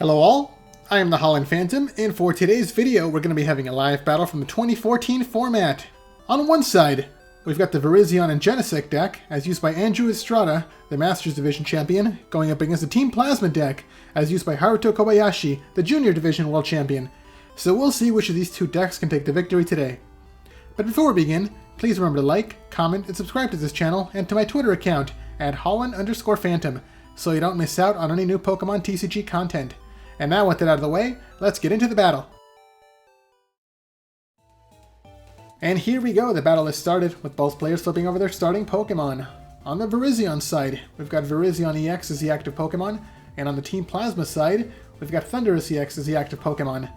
Hello all, I am the Holland Phantom, and for today's video we're going to be having a live battle from the 2014 format. On one side, we've got the Virizion and Genesect deck, as used by Andrew Estrada, the Masters Division champion, going up against the Team Plasma deck, as used by Haruto Kobayashi, the Junior Division World Champion. So we'll see which of these two decks can take the victory today. But before we begin, please remember to like, comment, and subscribe to this channel and to my Twitter account at Holland_Phantom, so you don't miss out on any new Pokemon TCG content. And now with that out of the way, let's get into the battle. And here we go, the battle has started, with both players flipping over their starting Pokemon. On the Virizion side, we've got Virizion EX as the active Pokemon, and on the Team Plasma side, we've got Thundurus EX as the active Pokemon.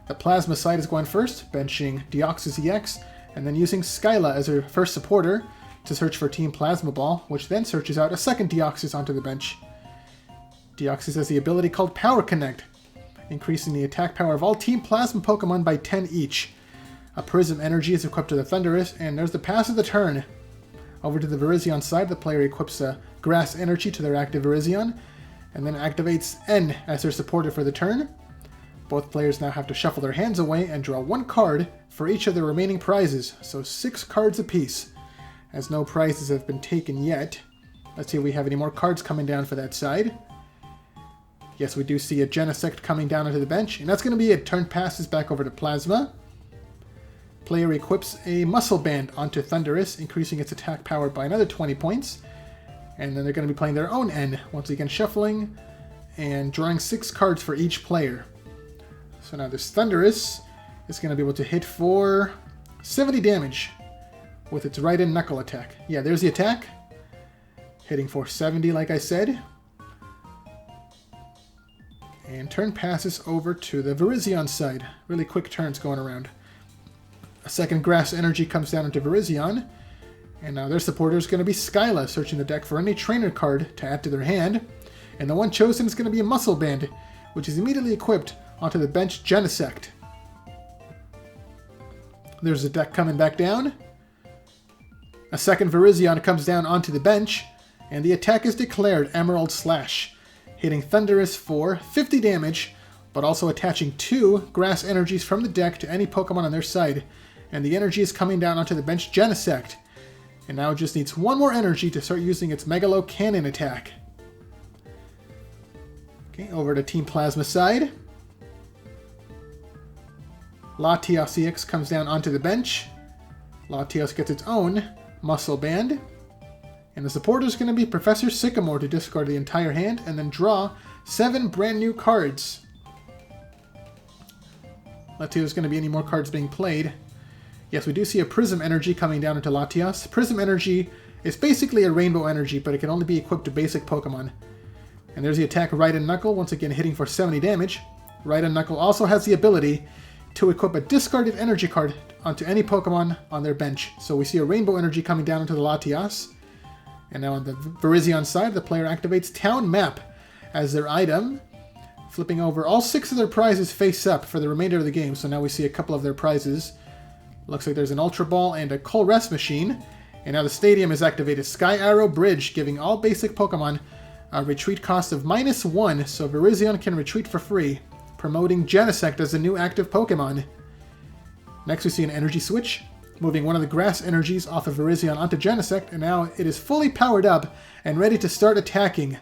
The Plasma side is going first, benching Deoxys EX, and then using Skyla as her first supporter to search for Team Plasma Ball, which then searches out a second Deoxys onto the bench. Deoxys has the ability called Power Connect, increasing the attack power of all Team Plasma Pokemon by 10 each. A Prism Energy is equipped to the Thundurus, and there's the pass of the turn. Over to the Virizion side, the player equips a Grass Energy to their active Virizion, and then activates N as their supporter for the turn. Both players now have to shuffle their hands away and draw one card for each of the remaining prizes, so 6 cards apiece. As no prizes have been taken yet, let's see if we have any more cards coming down for that side. Yes, we do see a Genesect coming down onto the bench, and that's going to be it. Turn passes back over to Plasma. Player equips a Muscle Band onto Thundurus, increasing its attack power by another 20 points. And then they're going to be playing their own N, once again shuffling and drawing 6 cards for each player. So now this Thundurus is going to be able to hit for 70 damage with its right-in knuckle attack. Yeah, there's the attack. Hitting for 70, like I said. And turn passes over to the Virizion side. Really quick turns going around. A second Grass Energy comes down into Virizion. And now their supporter is going to be Skyla, searching the deck for any trainer card to add to their hand. And the one chosen is going to be a Muscle Band, which is immediately equipped onto the bench Genesect. There's a deck coming back down. A second Virizion comes down onto the bench. And the attack is declared Emerald Slash, hitting Thundurus for 50 damage, but also attaching 2 Grass Energies from the deck to any Pokemon on their side. And the energy is coming down onto the bench Genesect. And now it just needs one more energy to start using its Megalo Cannon attack. Okay, over to Team Plasma side. Latios EX comes down onto the bench. Latios gets its own Muscle Band. And the supporter is going to be Professor Sycamore to discard the entire hand and then draw 7 brand new cards. Let's see if there's going to be any more cards being played. Yes, we do see a Prism Energy coming down into Latios. Prism Energy is basically a Rainbow Energy, but it can only be equipped to basic Pokemon. And there's the attack Right-in Knuckle, once again hitting for 70 damage. Right-in Knuckle also has the ability to equip a discarded energy card onto any Pokemon on their bench. So we see a Rainbow Energy coming down into the Latios. And now on the Virizion side, the player activates Town Map as their item, flipping over all 6 of their prizes face up for the remainder of the game. So now we see a couple of their prizes. Looks like there's an Ultra Ball and a Colress Machine. And now the stadium is activated Sky Arrow Bridge, giving all basic Pokemon a retreat cost of -1, so Virizion can retreat for free, promoting Genesect as the new active Pokemon. Next we see an energy switch, moving one of the Grass Energies off of Virizion onto Genesect, and now it is fully powered up and ready to start attacking.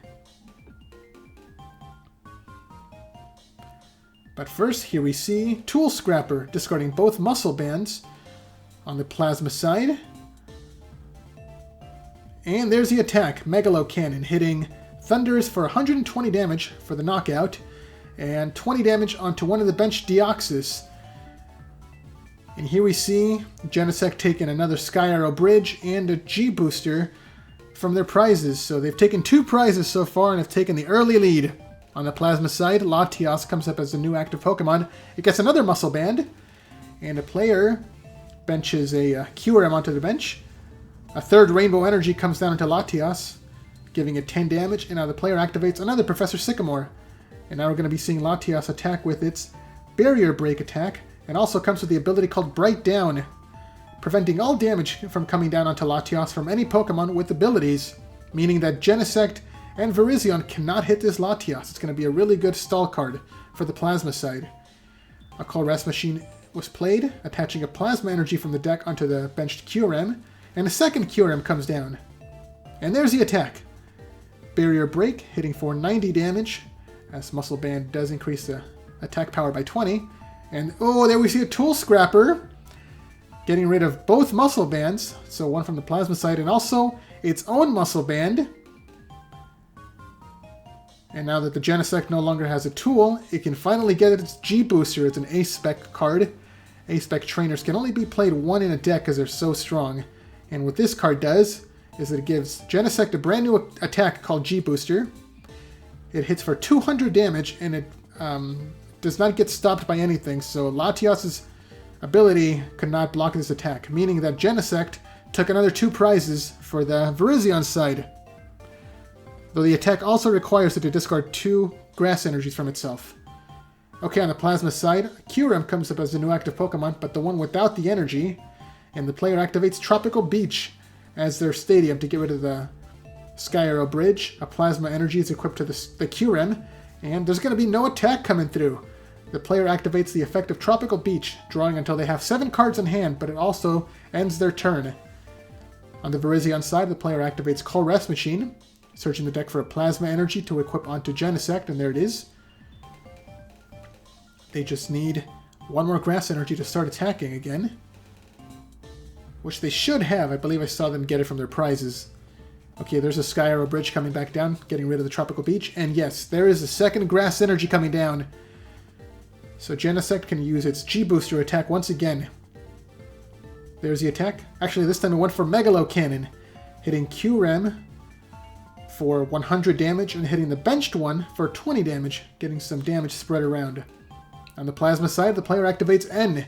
But first, here we see Tool Scrapper, discarding both Muscle Bands on the Plasma side. And there's the attack, Megalo Cannon, hitting Thundurus for 120 damage for the knockout, and 20 damage onto one of the bench Deoxys. And here we see Genesect taking another Sky Arrow Bridge and a G-Booster from their prizes. So they've taken 2 prizes so far and have taken the early lead. On the Plasma side, Latios comes up as the new active Pokemon. It gets another Muscle Band, and a player benches a Kyurem onto the bench. A third Rainbow Energy comes down into Latios, giving it 10 damage, and now the player activates another Professor Sycamore. And now we're going to be seeing Latios attack with its Barrier Break attack, and also comes with the ability called Bright Down, preventing all damage from coming down onto Latios from any Pokemon with abilities, meaning that Genesect And Virizion cannot hit this Latias. It's going to be a really good stall card for the Plasma side. A Kobayashi machine was played, attaching a Plasma Energy from the deck onto the benched QRM, and a second QRM comes down. And there's the attack. Barrier Break, hitting for 90 damage, as Muscle Band does increase the attack power by 20. And, oh, there we see a Tool Scrapper, getting rid of both Muscle Bands, so one from the Plasma side, and also its own Muscle Band. And now that the Genesect no longer has a tool, it can finally get its G-Booster. It's an A-Spec card. A-Spec trainers can only be played one in a deck because they're so strong. And what this card does is that it gives Genesect a brand new attack called G-Booster. It hits for 200 damage, and it does not get stopped by anything, so Latias' ability could not block this attack, meaning that Genesect took another 2 prizes for the Virizion side. Though the attack also requires it to discard 2 grass energies from itself. Okay, on the Plasma side, Kyurem comes up as a new active Pokemon, but the one without the energy, and the player activates Tropical Beach as their stadium to get rid of the Sky Arrow Bridge. A Plasma Energy is equipped to the Kyurem, and there's going to be no attack coming through. The player activates the effect of Tropical Beach, drawing until they have 7 cards in hand, but it also ends their turn. On the Virizion side, the player activates Kobayashi Machine, searching the deck for a Plasma Energy to equip onto Genesect, and there it is. They just need 1 more Grass Energy to start attacking again. Which they should have. I believe I saw them get it from their prizes. Okay, there's a Sky Arrow Bridge coming back down, getting rid of the Tropical Beach. And yes, there is a second Grass Energy coming down. So Genesect can use its G-Booster attack once again. There's the attack. Actually, this time it went for Megalo Cannon, hitting Kyurem for 100 damage and hitting the benched one for 20 damage, getting some damage spread around. On the Plasma side, the player activates N.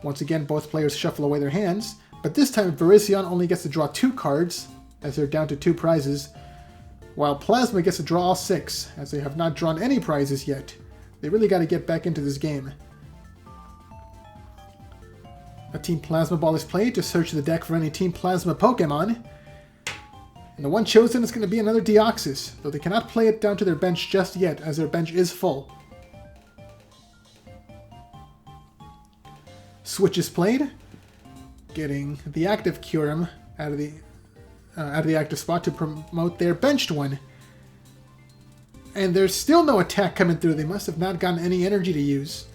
Once again, both players shuffle away their hands, but this time Virizion only gets to draw 2 cards, as they're down to 2 prizes, while Plasma gets to draw all 6, as they have not drawn any prizes yet. They really got to get back into this game. A Team Plasma Ball is played to search the deck for any Team Plasma Pokemon. And the one chosen is going to be another Deoxys, though they cannot play it down to their bench just yet, as their bench is full. Switch is played, getting the active Kyurem out of the active spot to promote their benched one. And there's still no attack coming through. They must have not gotten any energy to use.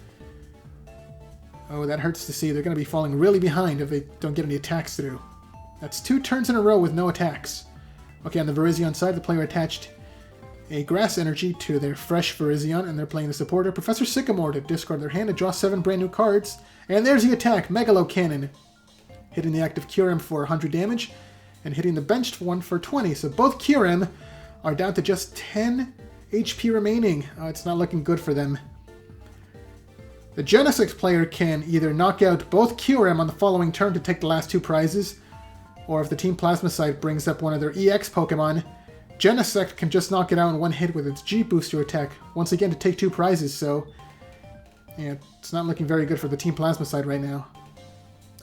Oh, that hurts to see. They're going to be falling really behind if they don't get any attacks through. That's 2 turns in a row with no attacks. Okay, on the Virizion side, the player attached a Grass Energy to their fresh Virizion, and they're playing the supporter, Professor Sycamore, to discard their hand to draw 7 brand new cards. And there's the attack, Megalo Cannon, hitting the active Kyurem for 100 damage, and hitting the benched one for 20. So both Kyurem are down to just 10 HP remaining. It's not looking good for them. The Genesect player can either knock out both Kyurem on the following turn to take the last 2 prizes, or if the Team Plasma side brings up one of their EX Pokemon, Genesect can just knock it out in one hit with its G-Booster attack, once again to take 2 prizes, so yeah, it's not looking very good for the Team Plasma side right now.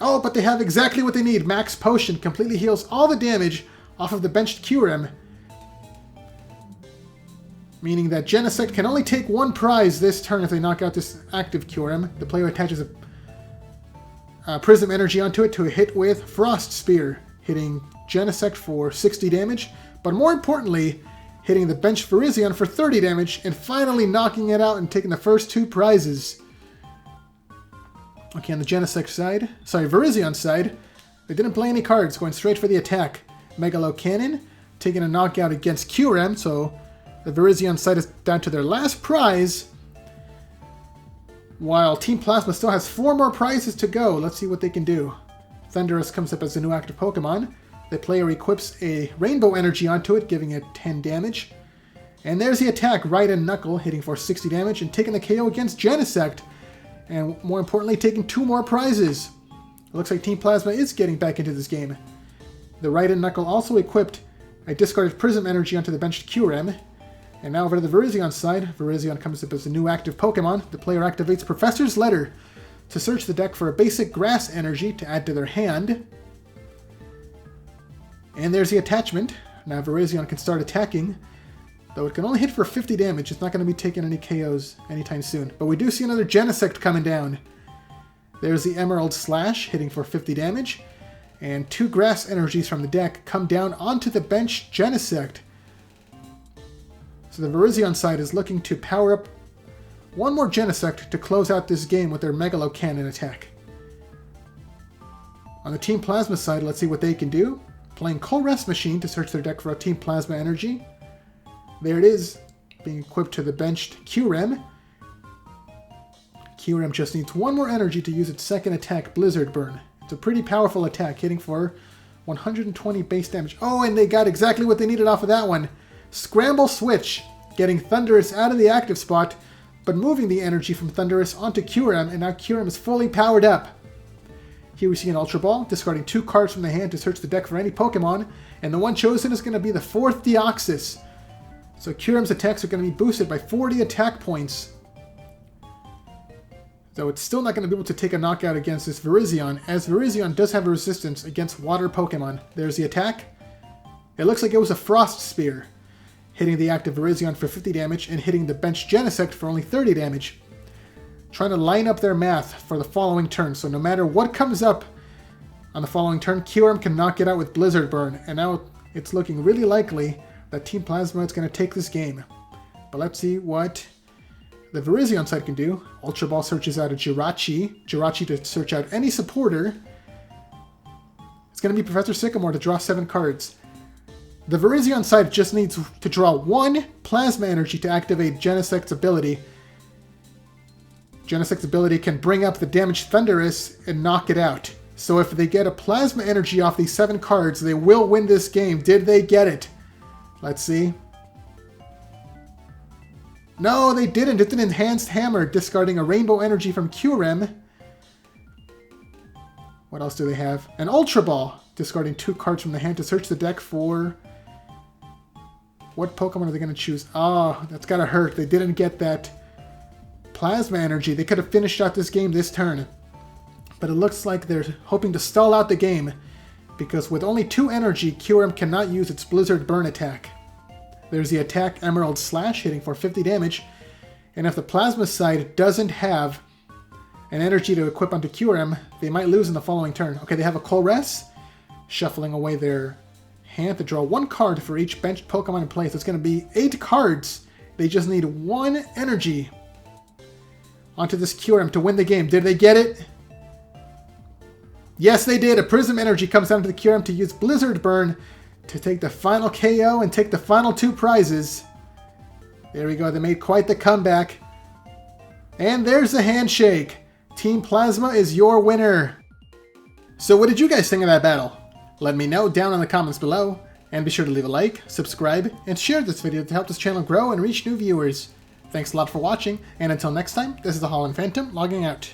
Oh, but they have exactly what they need. Max Potion completely heals all the damage off of the benched Kyurem, meaning that Genesect can only take 1 prize this turn if they knock out this active Kyurem. The player attaches a Prism Energy onto it to hit with Frost Spear, hitting Genesect for 60 damage, but more importantly, hitting the benched Virizion for 30 damage, and finally knocking it out and taking the first 2 prizes. Okay, on the Virizion side, they didn't play any cards, going straight for the attack. Megalo Cannon, taking a knockout against Kyurem, so the Virizion side is down to their last prize, while Team Plasma still has 4 more prizes to go. Let's see what they can do. Thundurus comes up as a new active Pokemon. The player equips a Rainbow Energy onto it, giving it 10 damage. And there's the attack, Raiden Knuckle, hitting for 60 damage and taking the KO against Genesect. And more importantly, taking 2 more prizes. It looks like Team Plasma is getting back into this game. The Raiden Knuckle also equipped a discarded Prism Energy onto the benched Kyurem. And now over to the Virizion side. Virizion comes up as a new active Pokemon. The player activates Professor's Letter to search the deck for a basic Grass Energy to add to their hand. And there's the attachment, Now Virizion can start attacking, though it can only hit for 50 damage. It's not going to be taking any KOs anytime soon. But we do see another Genesect coming down. There's the Emerald Slash hitting for 50 damage. And 2 Grass Energies from the deck come down onto the bench Genesect. So the Virizion side is looking to power up one more Genesect to close out this game with their Megalo Cannon attack. On the Team Plasma side, let's see what they can do. Playing Colress Machine to search their deck for a Team Plasma Energy. There it is, being equipped to the benched Qrem. Qrem just needs one more energy to use its second attack, Blizzard Burn. It's a pretty powerful attack, hitting for 120 base damage. Oh, and they got exactly what they needed off of that one. Scramble Switch, getting Thunderous out of the active spot, but moving the energy from Thunderous onto Qrem, and now Qrem is fully powered up. Here we see an Ultra Ball, discarding 2 cards from the hand to search the deck for any Pokemon, and the one chosen is going to be the 4th Deoxys. So Qrem's attacks are going to be boosted by 40 attack points. Though it's still not going to be able to take a knockout against this Virizion, as Virizion does have a resistance against water Pokemon. There's the attack. It looks like it was a Frost Spear, hitting the active Virizion for 50 damage and hitting the bench Genesect for only 30 damage. Trying to line up their math for the following turn, so no matter what comes up on the following turn, Qrem can knock it out with Blizzard Burn, and now it's looking really likely that Team Plasma is going to take this game. But let's see what the Virizion side can do. Ultra Ball searches out a Jirachi to search out any supporter. It's going to be Professor Sycamore to draw 7 cards. The Virizion side just needs to draw 1 Plasma Energy to activate Genesect's ability. Genesect's ability can bring up the damaged Thunderous and knock it out. So if they get a Plasma Energy off these 7 cards, they will win this game. Did they get it? Let's see. No, they didn't. It's an Enhanced Hammer, discarding a Rainbow Energy from Qrem. What else do they have? An Ultra Ball, discarding 2 cards from the hand to search the deck for... What Pokemon are they going to choose? Oh, that's gotta hurt. They didn't get that Plasma Energy. They could have finished out this game this turn. But it looks like they're hoping to stall out the game, because with only 2 energy, Qrem cannot use its Blizzard Burn attack. There's the attack Emerald Slash, hitting for 50 damage, and if the Plasma side doesn't have an energy to equip onto Qrem, they might lose in the following turn. Okay, they have a Colress, shuffling away their hand to draw 1 card for each benched Pokemon in play, so it's going to be 8 cards. They just need 1 energy onto this Qrem to win the game. Did they get it? Yes, they did. A Prism Energy comes down to the Qrem to use Blizzard Burn to take the final KO and take the final 2 prizes. There we go. They made quite the comeback. And there's the handshake. Team Plasma is your winner. So what did you guys think of that battle? Let me know down in the comments below. And be sure to leave a like, subscribe, and share this video to help this channel grow and reach new viewers. Thanks a lot for watching, and until next time, this is the Holland Phantom logging out.